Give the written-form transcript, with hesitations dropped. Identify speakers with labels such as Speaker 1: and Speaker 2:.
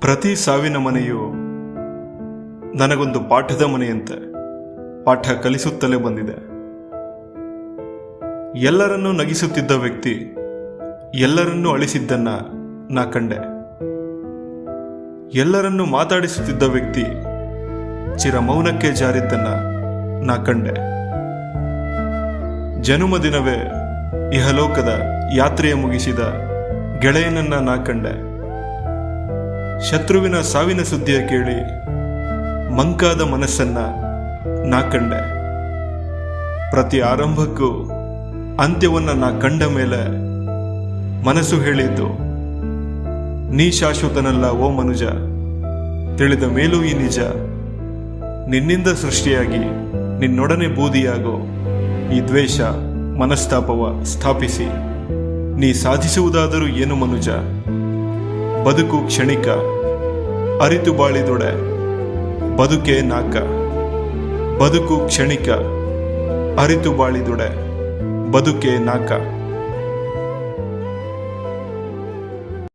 Speaker 1: ಪ್ರತಿ ಸಾವಿನ ಮನೆಯು ನನಗೊಂದು ಪಾಠದ ಮನೆಯಂತೆ ಪಾಠ ಕಲಿಸುತ್ತಲೇ ಬಂದಿದೆ. ಎಲ್ಲರನ್ನೂ ನಗಿಸುತ್ತಿದ್ದ ವ್ಯಕ್ತಿ ಎಲ್ಲರನ್ನೂ ಅಳಿಸಿದ್ದನ್ನ ನಾ ಕಂಡೆ. ಎಲ್ಲರನ್ನೂ ಮಾತಾಡಿಸುತ್ತಿದ್ದ ವ್ಯಕ್ತಿ ಚಿರಮೌನಕ್ಕೆ ಜಾರಿದ್ದನ್ನ ನಾ ಕಂಡೆ. ಜನುಮದಿನವೇ ಇಹಲೋಕದ ಯಾತ್ರೆಯ ಮುಗಿಸಿದ ಗೆಳೆಯನನ್ನ ನಾ ಕಂಡೆ. ಶತ್ರುವಿನ ಸಾವಿನ ಸುದ್ದಿಯ ಕೇಳಿ ಮಂಕಾದ ಮನಸ್ಸನ್ನ ನಾ ಕಂಡೆ. ಪ್ರತಿ ಆರಂಭಕ್ಕೂ ಅಂತ್ಯವನ್ನ ನಾ ಕಂಡ ಮೇಲೆ ಮನಸ್ಸು ಹೇಳಿದ್ದು, ನೀ ಶಾಶ್ವತನಲ್ಲ ಓ ಮನುಜ, ತಿಳಿದ ಮೇಲೂ ಈ ನಿಜ, ನಿನ್ನಿಂದ ಸೃಷ್ಟಿಯಾಗಿ ನಿನ್ನೊಡನೆ ಬೂದಿಯಾಗೋ ಈ ದ್ವೇಷ ಮನಸ್ತಾಪವ ಸ್ಥಾಪಿಸಿ ನೀ ಸಾಧಿಸುವುದಾದರೂ ಏನು ಮನುಜ, ಬದುಕು ಕ್ಷಣಿಕ ಅರಿತು ಬಾಳಿದೊಡೆ ಬದುಕೆ ನಾಕ, ಬದುಕು ಕ್ಷಣಿಕ ಅರಿತು ಬಾಳಿದೊಡೆ ಬದುಕೆ ನಾಕ.